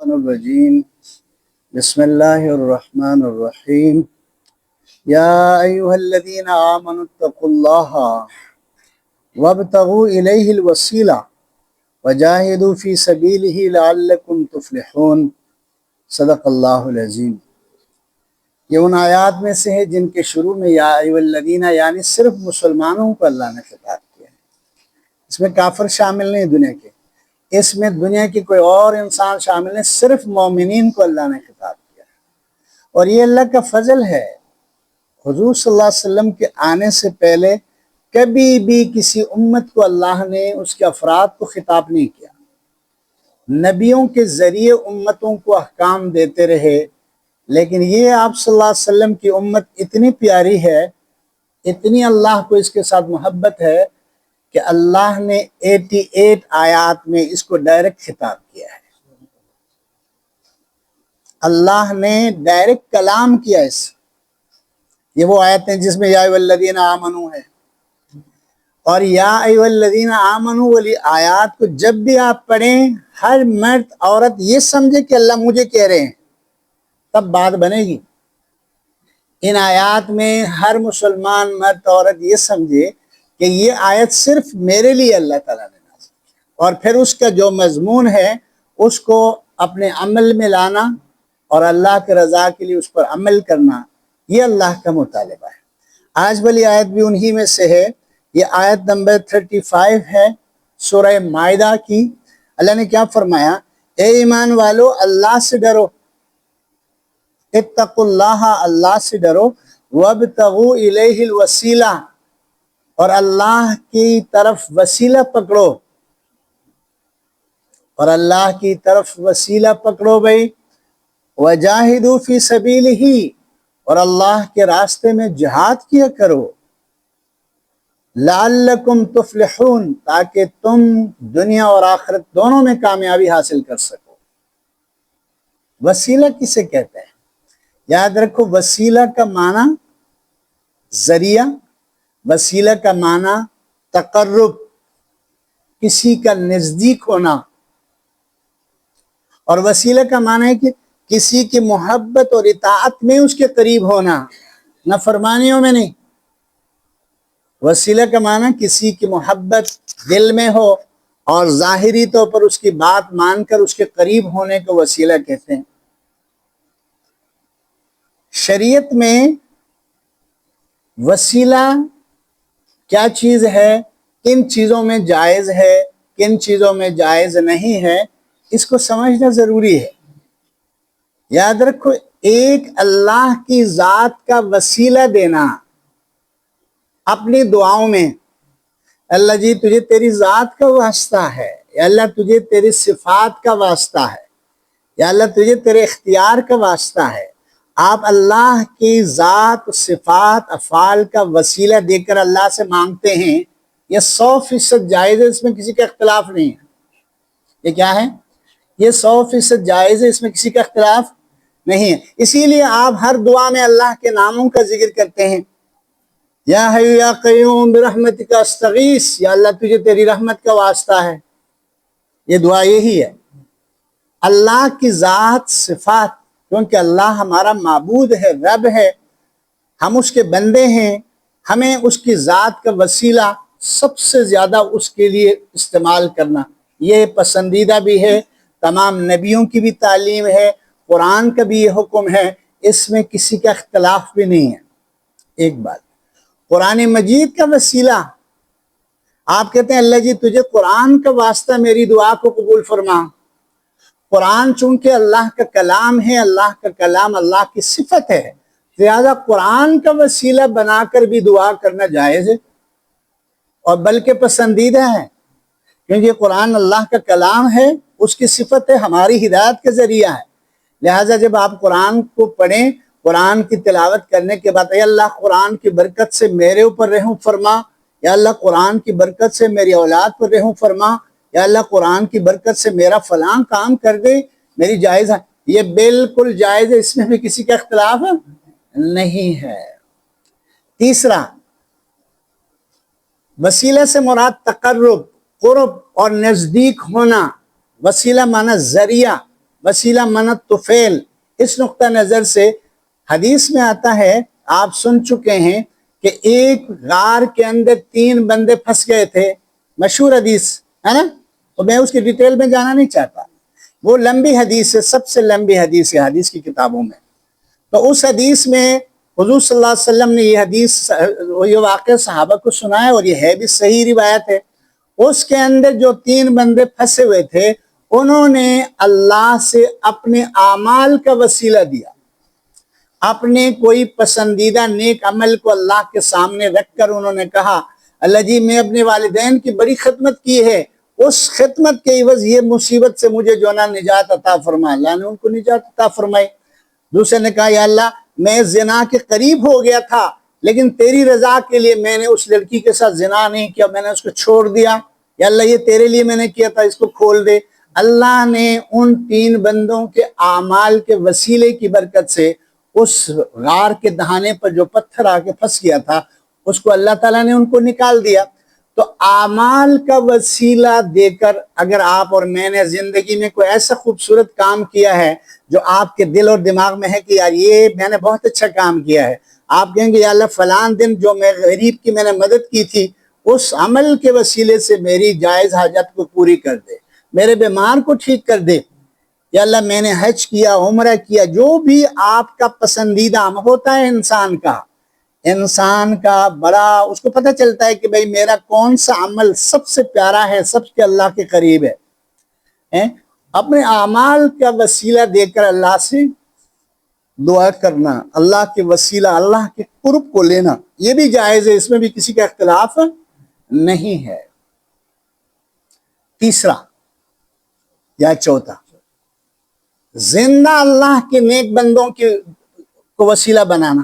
الرجیم بسم اللہ الرحمن الرحیم یا ایہا الذین آمنوا اتقوا اللہ وابتغوا الیہ الوسیلہ وجاہدوا فی سبیلہ لعلکم تفلحون۔ صدق اللہ العظیم۔ یہ ان آیات میں سے ہے جن کے شروع میں یا ایہا الذین یعنی صرف مسلمانوں کو اللہ نے خطاب کیا ہے۔ اس میں کافر شامل نہیں دنیا کے، اس میں دنیا کی کوئی اور انسان شامل نہیں، صرف مومنین کو اللہ نے خطاب کیا ہے۔ اور یہ اللہ کا فضل ہے، حضور صلی اللہ علیہ وسلم کے آنے سے پہلے کبھی بھی کسی امت کو اللہ نے اس کے افراد کو خطاب نہیں کیا۔ نبیوں کے ذریعے امتوں کو احکام دیتے رہے، لیکن یہ آپ صلی اللہ علیہ وسلم کی امت اتنی پیاری ہے، اتنی اللہ کو اس کے ساتھ محبت ہے کہ اللہ نے 88 آیات میں اس کو ڈائریکٹ خطاب کیا ہے۔ اللہ نے ڈائریکٹ کلام کیا اس۔ یہ وہ آیتیں جس میں یا ایھا الذین آمنوا ہے، اور یا ایھا الذین آمنوا والی آیات کو جب بھی آپ پڑھیں، ہر مرد عورت یہ سمجھے کہ اللہ مجھے کہہ رہے ہیں، تب بات بنے گی۔ ان آیات میں ہر مسلمان مرد عورت یہ سمجھے کہ یہ آیت صرف میرے لیے اللہ تعالیٰ نے نازل کی، اور پھر اس کا جو مضمون ہے اس کو اپنے عمل میں لانا اور اللہ کے رضا کے لیے اس پر عمل کرنا، یہ اللہ کا مطالبہ ہے۔ آج والی آیت بھی انہی میں سے ہے۔ یہ آیت نمبر 35 ہے سورہ مائدہ کی۔ اللہ نے کیا فرمایا؟ اے ایمان والو، اللہ سے ڈرو، اتقوا اللہ، اللہ سے ڈرو، وابتغوا الیہ الوسیلہ، اور اللہ کی طرف وسیلہ پکڑو، اور اللہ کی طرف وسیلہ پکڑو بھائی، وجاہدوا فی سبیلہ، اور اللہ کے راستے میں جہاد کیا کرو، لعلکم تفلحون، تاکہ تم دنیا اور آخرت دونوں میں کامیابی حاصل کر سکو۔ وسیلہ کسے کہتے ہیں؟ یاد رکھو، وسیلہ کا معنی ذریعہ، وسیلہ کا معنی تقرب، کسی کا نزدیک ہونا، اور وسیلہ کا معنی ہے کہ کسی کی محبت اور اطاعت میں اس کے قریب ہونا، نافرمانیوں میں نہیں۔ وسیلہ کا معنی کسی کی محبت دل میں ہو اور ظاہری طور پر اس کی بات مان کر اس کے قریب ہونے کو وسیلہ کہتے ہیں۔ شریعت میں وسیلہ کیا چیز ہے، کن چیزوں میں جائز ہے، کن چیزوں میں جائز نہیں ہے، اس کو سمجھنا ضروری ہے۔ یاد رکھو، ایک اللہ کی ذات کا وسیلہ دینا اپنی دعاؤں میں، اللہ جی تجھے تیری ذات کا واسطہ ہے، یا اللہ تجھے تیری صفات کا واسطہ ہے، یا اللہ تجھے تیرے اختیار کا واسطہ ہے، آپ اللہ کی ذات، صفات، افعال کا وسیلہ دے کر اللہ سے مانگتے ہیں، یہ 100% جائز ہے، اس میں کسی کا اختلاف نہیں ہے۔ یہ کیا ہے؟ یہ 100% جائز ہے، اس میں کسی کا اختلاف نہیں ہے۔ اسی لیے آپ ہر دعا میں اللہ کے ناموں کا ذکر کرتے ہیں، یا حی یا قیوم برحمتک استغیث، یا اللہ تجھے تیری رحمت کا واسطہ ہے۔ یہ دعا یہی ہے۔ اللہ کی ذات، صفات، کیونکہ اللہ ہمارا معبود ہے، رب ہے، ہم اس کے بندے ہیں، ہمیں اس کی ذات کا وسیلہ سب سے زیادہ اس کے لیے استعمال کرنا یہ پسندیدہ بھی ہے، تمام نبیوں کی بھی تعلیم ہے، قرآن کا بھی یہ حکم ہے، اس میں کسی کا اختلاف بھی نہیں ہے۔ ایک بات، قرآن مجید کا وسیلہ، آپ کہتے ہیں اللہ جی تجھے قرآن کا واسطہ میری دعا کو قبول فرما۔ قرآن چونکہ اللہ کا کلام ہے، اللہ کا کلام اللہ کی صفت ہے، لہذا قرآن کا وسیلہ بنا کر بھی دعا کرنا جائز ہے، اور بلکہ پسندیدہ ہے، کیونکہ قرآن اللہ کا کلام ہے، اس کی صفت ہے، ہماری ہدایت کا ذریعہ ہے۔ لہٰذا جب آپ قرآن کو پڑھیں، قرآن کی تلاوت کرنے کے بعد اے اللہ قرآن کی برکت سے میرے اوپر رحم فرما، یا اللہ قرآن کی برکت سے میری اولاد پر رحم فرما، یا اللہ قرآن کی برکت سے میرا فلاں کام کر دے، میری جائز ہے، یہ بالکل جائز ہے، اس میں بھی کسی کا اختلاف نہیں ہے۔ تیسرا، وسیلہ سے مراد تقرب، قرب اور نزدیک ہونا۔ وسیلہ معنی ذریعہ، وسیلہ منت تو فعل. اس نقطہ نظر سے حدیث میں آتا ہے، آپ سن چکے ہیں کہ ایک غار کے اندر 3 بندے پھنس گئے تھے، مشہور حدیث ہے نا، تو میں اس کی ڈیٹیل میں جانا نہیں چاہتا، وہ لمبی حدیث ہے، سب سے لمبی حدیث ہے حدیث کی کتابوں میں. تو اس حدیث میں حضور صلی اللہ علیہ وسلم نے یہ حدیث، یہ واقعہ صحابہ کو سنایا، اور یہ ہے بھی صحیح روایت ہے. اس کے اندر جو 3 بندے پھنسے ہوئے تھے، انہوں نے اللہ سے اپنے اعمال کا وسیلہ دیا، اپنے کوئی پسندیدہ نیک عمل کو اللہ کے سامنے رکھ کر انہوں نے کہا، اللہ جی میں اپنے والدین کی بڑی خدمت کی ہے، اس خدمت کے عوض یہ مصیبت سے مجھے جو نا نجات عطا فرما. اللہ نے ان کو نجات عطا فرمائی. دوسرے نے کہا، یا اللہ میں زنا کے قریب ہو گیا تھا، لیکن تیری رضا کے لیے میں نے اس لڑکی کے ساتھ زنا نہیں کیا، میں نے اس کو چھوڑ دیا. یا اللہ یہ تیرے لیے میں نے کیا تھا، اس کو کھول دے. اللہ نے ان 3 بندوں کے اعمال کے وسیلے کی برکت سے اس غار کے دہانے پر جو پتھر آ کے پھنس گیا تھا، اس کو اللہ تعالیٰ نے ان کو نکال دیا. تو اعمال کا وسیلہ دے کر اگر آپ اور میں نے زندگی میں کوئی ایسا خوبصورت کام کیا ہے جو آپ کے دل اور دماغ میں ہے کہ یار یہ میں نے بہت اچھا کام کیا ہے، آپ کہیں گے یا اللہ فلان دن جو میں غریب کی میں نے مدد کی تھی، اس عمل کے وسیلے سے میری جائز حاجت کو پوری کر دے، میرے بیمار کو ٹھیک کر دے. یا اللہ میں نے حج کیا، عمرہ کیا، جو بھی آپ کا پسندیدہ عمل ہوتا ہے انسان کا بڑا اس کو پتہ چلتا ہے کہ بھئی میرا کون سا عمل سب سے پیارا ہے، سب کے اللہ کے قریب ہے. اپنے اعمال کا وسیلہ دے کر اللہ سے دعا کرنا، اللہ کے وسیلہ اللہ کے قرب کو لینا، یہ بھی جائز ہے، اس میں بھی کسی کا اختلاف نہیں ہے. تیسرا یا چوتھا، زندہ اللہ کے نیک بندوں کو وسیلہ بنانا.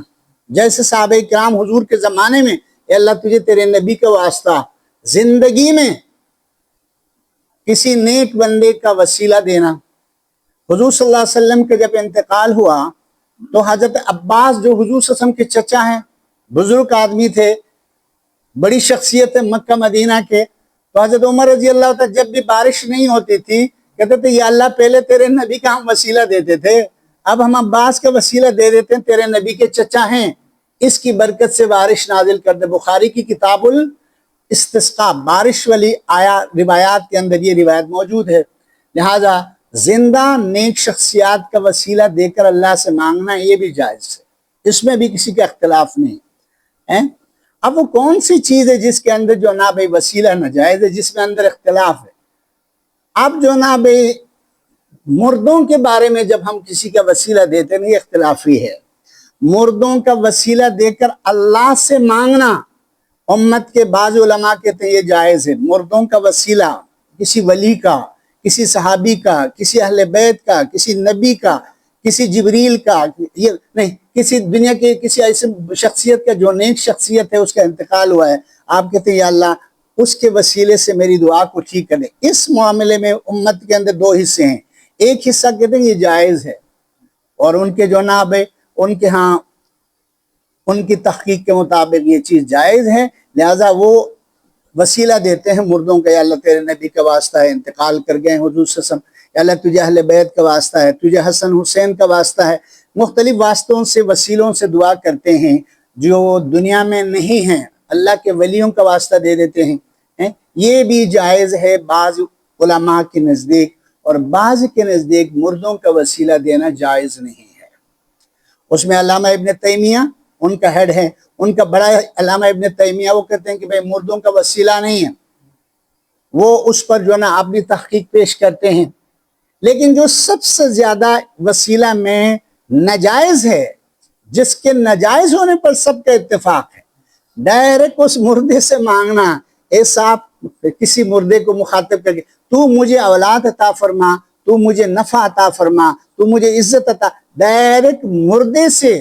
جیسے صحابہ کرام حضور کے زمانے میں، اے اللہ تجھے تیرے نبی کا واسطہ، زندگی میں کسی نیک بندے کا وسیلہ دینا. حضور صلی اللہ علیہ وسلم کا جب انتقال ہوا تو حضرت عباس جو حضور صلی اللہ علیہ وسلم کے چچا ہیں، بزرگ آدمی تھے، بڑی شخصیت ہے مکہ مدینہ کے، تو حضرت عمر رضی اللہ عنہ جب بھی بارش نہیں ہوتی تھی کہتے تھے یا اللہ پہلے تیرے نبی کا ہم وسیلہ دیتے تھے، اب ہم عباس کا وسیلہ دے دیتے ہیں، تیرے نبی کے چچا ہیں، اس کی برکت سے بارش نازل کر دے. بخاری کی کتاب الاستسقاء بارش والی روایات کے اندر یہ روایت موجود ہے. لہذا زندہ نیک شخصیات کا وسیلہ دے کر اللہ سے مانگنا یہ بھی جائز ہے، اس میں بھی کسی کا اختلاف نہیں ہے. اب وہ کون سی چیز ہے جس کے اندر جو نا بھائی وسیلہ ناجائز ہے، جس میں اندر اختلاف ہے؟ اب جو نا بھائی مردوں کے بارے میں جب ہم کسی کا وسیلہ دیتے ہیں یہ اختلافی ہے. مردوں کا وسیلہ دے کر اللہ سے مانگنا، امت کے بعض علماء کہتے ہیں یہ جائز ہے. مردوں کا وسیلہ کسی ولی کا، کسی صحابی کا، کسی اہل بیت کا، کسی نبی کا، کسی جبریل کا، یہ نہیں، کسی دنیا کے کسی ایسے شخصیت کا جو نیک شخصیت ہے، اس کا انتقال ہوا ہے، آپ کہتے ہیں یا اللہ اس کے وسیلے سے میری دعا کو ٹھیک کرے. اس معاملے میں امت کے اندر 2 حصے ہیں. ایک حصہ کہتے ہیں یہ جائز ہے، اور ان کے جو نا بھائی ان کے ہاں ان کی تحقیق کے مطابق یہ چیز جائز ہے، لہٰذا وہ وسیلہ دیتے ہیں مردوں کا، یا اللہ تیرے نبی کا واسطہ ہے، انتقال کر گئے حضور صلی اللہ علیہ وسلم، یا اللہ تجھے اہل بیت کا واسطہ ہے، تجھے حسن حسین کا واسطہ ہے. مختلف واسطوں سے وسیلوں سے دعا کرتے ہیں جو دنیا میں نہیں ہیں، اللہ کے ولیوں کا واسطہ دے دیتے ہیں. یہ بھی جائز ہے بعض علماء کے نزدیک، اور بعض کے نزدیک مردوں کا وسیلہ دینا جائز نہیں ہے. اس میں علامہ ابن تیمیہ ان کا ہیڈ ہے، ان کا بڑا علامہ ابن تیمیہ، وہ کہتے ہیں کہ بھئی مردوں کا وسیلہ نہیں ہے، وہ اس پر جو نا اپنی تحقیق پیش کرتے ہیں. لیکن جو سب سے زیادہ وسیلہ میں ناجائز ہے، جس کے ناجائز ہونے پر سب کا اتفاق ہے، ڈائریکٹ اس مردے سے مانگنا. ایسا کسی مردے کو مخاطب کر کے تو مجھے اولاد عطا فرما، تو مجھے نفع عطا فرما، تو مجھے عزت عطا، ڈائریکٹ مردے سے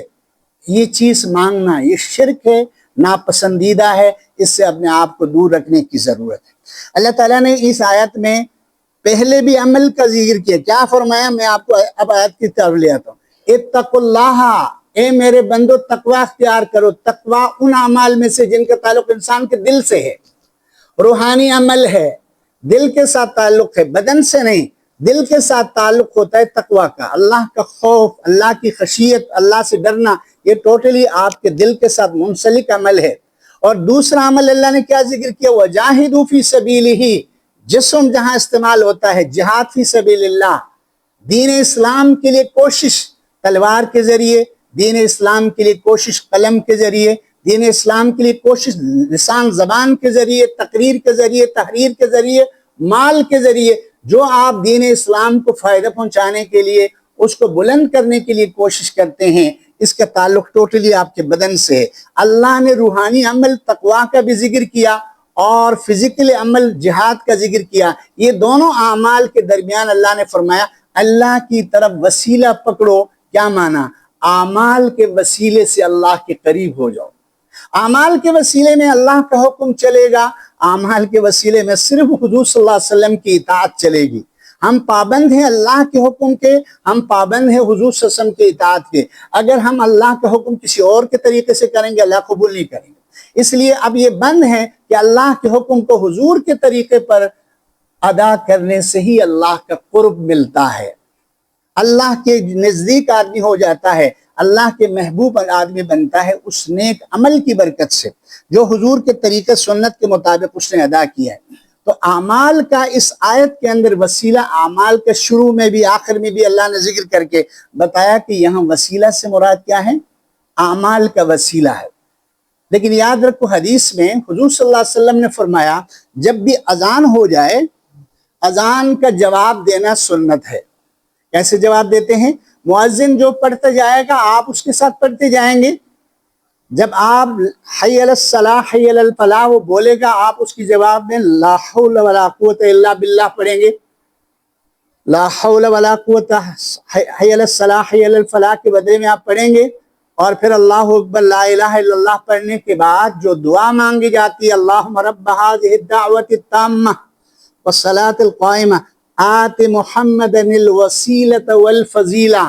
یہ چیز مانگنا یہ شرک ہے، ناپسندیدہ ہے. اس سے اپنے آپ کو دور رکھنے کی ضرورت ہے. اللہ تعالیٰ نے اس آیت میں پہلے بھی عمل کا ذکر کیا. کیا فرمایا؟ میں آپ کو اب آیت کی طرف لے آتا ہوں. اتقوا اللہ، اے میرے بندو تقوی اختیار کرو. تقوی ان اعمال میں سے جن کا تعلق انسان کے دل سے ہے، روحانی عمل ہے، دل کے ساتھ تعلق ہے، بدن سے نہیں. دل کے ساتھ تعلق ہوتا ہے تقوی کا، اللہ کا خوف، اللہ کی خشیت، اللہ سے ڈرنا، یہ ٹوٹلی آپ کے دل کے ساتھ منسلک عمل ہے۔ اور دوسرا عمل اللہ نے کیا ذکر کیا؟ وَجَاهِدُوا فِي سَبِيلِهِ، جسم جہاں استعمال ہوتا ہے، جہاد فی سبیل اللہ، دین اسلام کے لیے کوشش تلوار کے ذریعے، دین اسلام کے لیے کوشش قلم کے ذریعے، دین اسلام کے لیے کوشش لسان زبان کے ذریعے، تقریر کے ذریعے، تحریر کے ذریعے، مال کے ذریعے، جو آپ دین اسلام کو فائدہ پہنچانے کے لیے، اس کو بلند کرنے کے لیے کوشش کرتے ہیں، اس کا تعلق ٹوٹلی آپ کے بدن سے ہے۔ اللہ نے روحانی عمل تقوی کا بھی ذکر کیا اور فزیکل عمل جہاد کا ذکر کیا۔ یہ دونوں اعمال کے درمیان اللہ نے فرمایا اللہ کی طرف وسیلہ پکڑو۔ کیا معنی؟ اعمال کے وسیلے سے اللہ کے قریب ہو جاؤ۔ اعمال کے وسیلے میں اللہ کا حکم چلے گا، اعمال کے وسیلے میں صرف حضور صلی اللہ علیہ وسلم کی اطاعت چلے گی۔ ہم پابند ہیں اللہ کے حکم کے، ہم پابند ہیں حضور صلی اللہ علیہ وسلم کی اطاعت کے۔ اگر ہم اللہ کا حکم کسی اور کے طریقے سے کریں گے، اللہ قبول نہیں کریں گے۔ اس لیے اب یہ بند ہے کہ اللہ کے حکم کو حضور کے طریقے پر ادا کرنے سے ہی اللہ کا قرب ملتا ہے، اللہ کے نزدیک آدمی ہو جاتا ہے، اللہ کے محبوب آدمی بنتا ہے اس نیک عمل کی برکت سے جو حضور کے طریقے سنت کے مطابق اس نے ادا کیا ہے۔ تو اعمال کا اس آیت کے اندر وسیلہ، اعمال کے شروع میں بھی آخر میں بھی اللہ نے ذکر کر کے بتایا کہ یہاں وسیلہ سے مراد کیا ہے؟ اعمال کا وسیلہ ہے۔ لیکن یاد رکھو حدیث میں حضور صلی اللہ علیہ وسلم نے فرمایا جب بھی اذان ہو جائے، اذان کا جواب دینا سنت ہے۔ کیسے جواب دیتے ہیں؟ مؤذن جو پڑھتا جائے گا آپ اس کے ساتھ پڑھتے جائیں گے۔ جب آپ حی علی الصلاح حی علی الفلاح وہ بولے گا، آپ اس کی جواب میں لا حول ولا قوت الا باللہ پڑھیں گے۔ لا حول ولا قوت حی علی الصلاح حی علی الفلاح کے بدلے میں آپ پڑھیں گے، اور پھر اللہ اکبر لا الہ الا اللہ پڑھنے کے بعد جو دعا مانگی جاتی ہے، اللہم رب هذه الدعوة التامة والصلاة القائمة آت محمد الوسیلۃ والفضیلہ،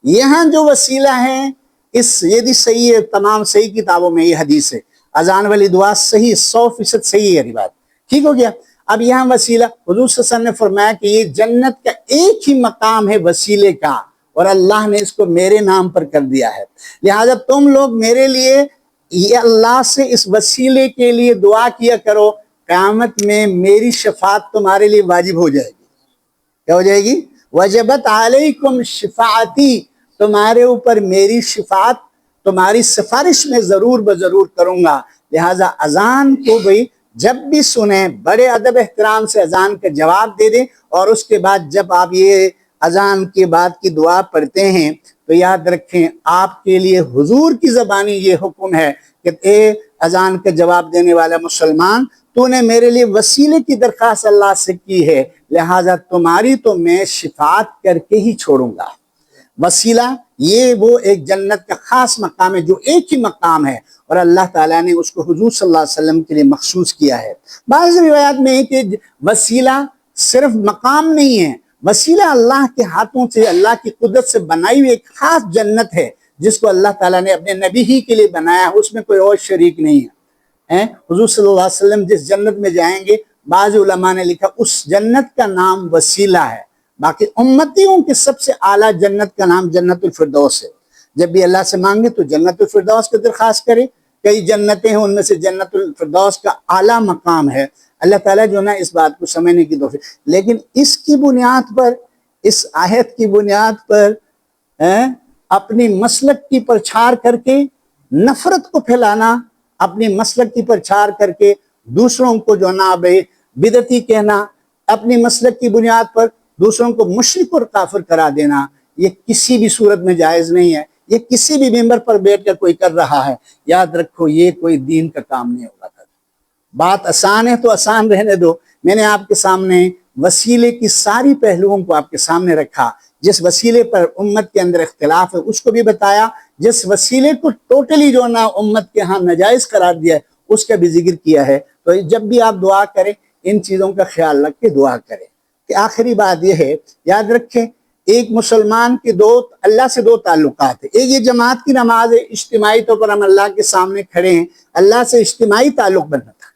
یہاں جو وسیلہ ہے یہ بھی صحیح ہے، تمام صحیح کتابوں میں یہ حدیث ہے، اذان والی دعا صحیح 100% صحیح ہے یہ بات، ٹھیک ہو گیا۔ اب یہاں وسیلہ حضور صلی اللہ علیہ وسلم نے فرمایا کہ یہ جنت کا ایک ہی مقام ہے وسیلے کا، اور اللہ نے اس کو میرے نام پر کر دیا ہے، لہذا تم لوگ میرے لیے یہ اللہ سے اس وسیلے کے لیے دعا کیا کرو، قیامت میں میری شفاعت تمہارے لیے واجب ہو جائے گی۔ کیا ہو جائے گی؟ وجبت علیکم شفاعتی، تمہارے اوپر میری شفاعت، تمہاری سفارش میں ضرور بضرور کروں گا۔ لہٰذا اذان کو بھی جب بھی سنیں بڑے ادب احترام سے اذان کا جواب دے دیں، اور اس کے بعد جب آپ یہ اذان کے بعد کی دعا پڑھتے ہیں تو یاد رکھیں آپ کے لیے حضور کی زبانی یہ حکم ہے کہ اے اذان کا جواب دینے والا مسلمان، تو نے میرے لیے وسیلے کی درخواست اللہ سے کی ہے، لہٰذا تمہاری تو میں شفاعت کر کے ہی چھوڑوں گا۔ وسیلہ یہ وہ ایک جنت کا خاص مقام ہے جو ایک ہی مقام ہے، اور اللہ تعالیٰ نے اس کو حضور صلی اللہ علیہ وسلم کے لیے مخصوص کیا ہے۔ بعض روایات میں ہے کہ وسیلہ صرف مقام نہیں ہے، وسیلہ اللہ کے ہاتھوں سے، اللہ کی قدرت سے بنائی ہوئی ایک خاص جنت ہے جس کو اللہ تعالیٰ نے اپنے نبی ہی کے لیے بنایا ہے، اس میں کوئی اور شریک نہیں ہے۔ حضور صلی اللہ علیہ وسلم جس جنت میں جائیں گے، بعض علماء نے لکھا اس جنت کا نام وسیلہ ہے، باقی امتیوں کے سب سے اعلیٰ جنت کا نام جنت الفردوس ہے۔ جب بھی اللہ سے مانگے تو جنت الفردوس کی درخواست کرے، کئی جنتیں ہیں ان میں سے جنت الفردوس کا اعلیٰ مقام ہے۔ اللہ تعالیٰ جو نا اس بات کو سمجھنے کی توفیق، لیکن اس کی بنیاد پر، اس آیت کی بنیاد پر اپنی مسلک کی پرچار کر کے نفرت کو پھیلانا، اپنی مسلک کی پرچار کر کے دوسروں کو جو نا بدعتی کہنا، اپنی مسلک کی بنیاد پر دوسروں کو مشرک اور کافر کرا دینا، یہ کسی بھی صورت میں جائز نہیں ہے۔ یہ کسی بھی ممبر پر بیٹھ کر کوئی کر رہا ہے، یاد رکھو یہ کوئی دین کا کام نہیں ہوگا۔ بات آسان ہے تو آسان رہنے دو۔ میں نے آپ کے سامنے وسیلے کی ساری پہلوؤں کو آپ کے سامنے رکھا، جس وسیلے پر امت کے اندر اختلاف ہے اس کو بھی بتایا، جس وسیلے کو ٹوٹلی جو نا امت کے ہاں ناجائز قرار دیا ہے اس کا بھی ذکر کیا ہے۔ تو جب بھی آپ دعا کریں ان چیزوں کا خیال رکھ کے دعا کریں۔ کہ آخری بات یہ ہے، یاد رکھیں ایک مسلمان کے اللہ سے دو تعلقات ہیں۔ ایک یہ جماعت کی نماز ہے، اجتماعی طور پر ہم اللہ کے سامنے کھڑے ہیں، اللہ سے اجتماعی تعلق بنتا ہے،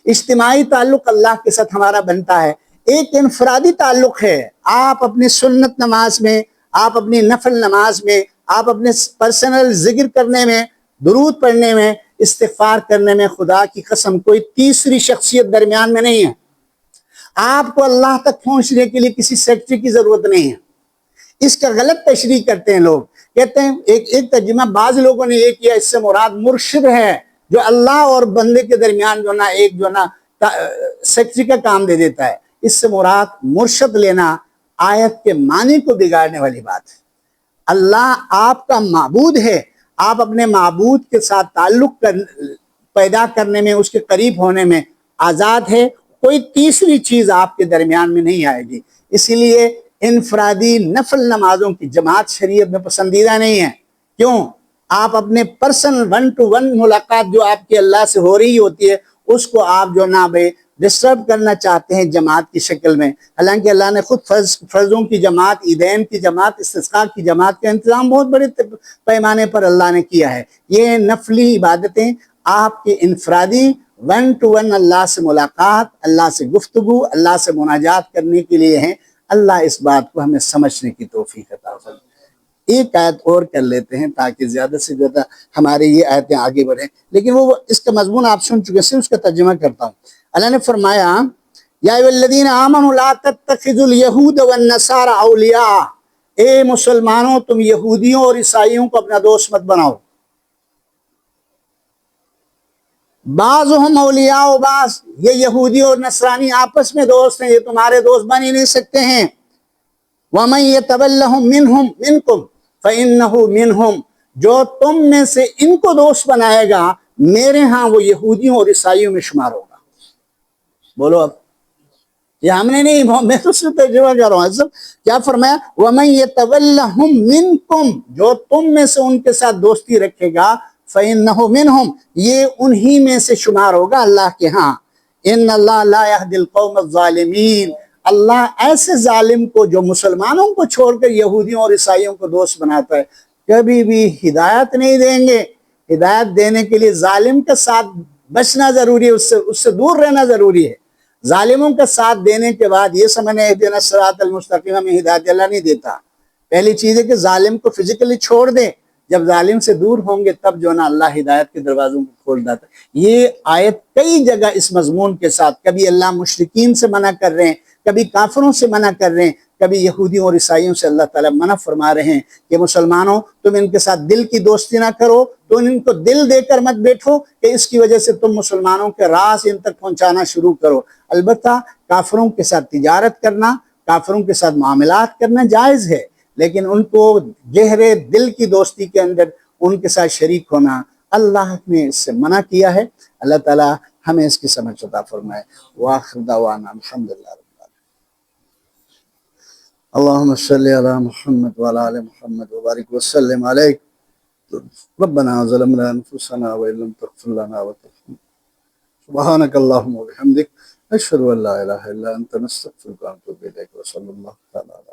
اجتماعی تعلق اللہ کے ساتھ ہمارا بنتا ہے۔ ایک انفرادی تعلق ہے. آپ اپنی سنت نماز میں، آپ اپنی نفل نماز میں، آپ اپنے پرسنل ذکر کرنے میں، درود پڑھنے میں، استغفار کرنے میں، خدا کی قسم کوئی تیسری شخصیت درمیان میں نہیں ہے. آپ کو اللہ تک پہنچنے کے لیے کسی سیکٹری کی ضرورت نہیں ہے. اس کا غلط تشریح کرتے ہیں لوگ. کہتے ہیں ایک ترجمہ بعض لوگوں نے یہ کیا، اس سے مراد مرشد ہے جو اللہ اور بندے کے درمیان جو نا ایک جو نا سیکٹری کا کام دے دیتا ہے. اس سے مراد مرشد لینا آیت کے معنی کو بگاڑنے والی بات ہے. اللہ آپ کا معبود ہے. آپ اپنے معبود کے ساتھ تعلق پیدا کرنے میں، اس کے قریب ہونے میں آزاد ہے. کوئی تیسری چیز آپ کے درمیان میں نہیں آئے گی. اسی لیے انفرادی نفل نمازوں کی جماعت شریعت میں پسندیدہ نہیں ہے. کیوں؟ آپ اپنے پرسنل 1 to 1 ملاقات جو آپ کی اللہ سے ہو رہی ہوتی ہے، اس کو آپ جو نا بھائی ڈسٹرب کرنا چاہتے ہیں جماعت کی شکل میں. حالانکہ اللہ نے خود فرضوں کی جماعت، عیدین کی جماعت، استسقاء کی جماعت کا انتظام بہت بڑے پیمانے پر اللہ نے کیا ہے. یہ نفلی عبادتیں آپ کے انفرادی 1 to 1 اللہ سے ملاقات، اللہ سے گفتگو، اللہ سے مناجات کرنے کے لیے ہیں. اللہ اس بات کو ہمیں سمجھنے کی توفیق عطا فرمائے. ایک آیت اور کر لیتے ہیں تاکہ زیادہ سے زیادہ ہمارے یہ آیتیں آگے بڑھیں، لیکن وہ اس کا مضمون آپ سن چکے ہیں، اس کا ترجمہ کرتا ہوں. اللہ نے فرمایا یا ایھا الذین آمنوا لا تتخذوا اليہود والنصارى اولیاء. اے مسلمانوں، تم یہودیوں اور عیسائیوں کو اپنا دوست مت بناؤ. بعضهم اولیاء و بعض، یہ یہودی اور نصرانی آپس میں دوست ہیں، یہ تمہارے دوست بن ہی نہیں سکتے ہیں. وَمَن يَتَوَلَّهُم مِّنكُمْ فَإِنَّهُ مِنْهُمْ، جو تم میں سے ان کو دوست بنائے گا میرے ہاں وہ یہودیوں اور عیسائیوں میں شمار ہوگا. بولو اب، یہ ہم نے نہیں، میں تو صرف ترجمہ کر رہا ہوں. کیا فرمایا؟ وَمَن يَتَوَلَّهُم مِّنكُمْ، جو تم میں سے ان کے ساتھ دوستی رکھے گا، فَإِنَّهُ مِنْهُمْ، یہ انہی میں سے شمار ہوگا اللہ کے ہاں. إِنَّ اللَّهَ لَا يَهْدِي الْقَوْمَ الظَّالِمِينَ، اللہ ایسے ظالم کو جو مسلمانوں کو چھوڑ کر یہودیوں اور عیسائیوں کو دوست بناتا ہے کبھی بھی ہدایت نہیں دیں گے. ہدایت دینے کے لیے ظالم کا ساتھ بچنا ضروری ہے، اس سے دور رہنا ضروری ہے. ظالموں کا ساتھ دینے کے بعد یہ سمجھنا اہدنا الصراط المستقیم میں ہدایت اللہ نہیں دیتا. پہلی چیز ہے کہ ظالم کو فزیکلی چھوڑ دیں. جب ظالم سے دور ہوں گے تب جو نا اللہ ہدایت کے دروازوں کو کھول دیتا ہے. یہ آیت کئی جگہ اس مضمون کے ساتھ، کبھی اللہ مشرکین سے منع کر رہے ہیں، کبھی کافروں سے منع کر رہے ہیں، کبھی یہودیوں اور عیسائیوں سے اللہ تعالیٰ منع فرما رہے ہیں کہ مسلمانوں تم ان کے ساتھ دل کی دوستی نہ کرو، تم ان کو دل دے کر مت بیٹھو کہ اس کی وجہ سے تم مسلمانوں کے راز ان تک پہنچانا شروع کرو. البتہ کافروں کے ساتھ تجارت کرنا، کافروں کے ساتھ معاملات کرنا جائز ہے، لیکن ان کو گہرے دل کی دوستی کے اندر ان کے ساتھ شریک ہونا اللہ نے اس سے منع کیا ہے. اللہ تعالیٰ ہمیں اس کی سمجھ عطا فرمائے. وآخر دعوانا الحمدللہ رب العالمین. اللہم صلی علی محمد وعلی آل محمد وبارک وسلم علیک. ربنا ظلمنا انفسنا وإن لم تغفر لنا وترحمنا سبحانک اللہم وبحمدک نشہد ان لا الہ الا انت نستغفرک ونتوب الیک. وصلی اللہ تعالی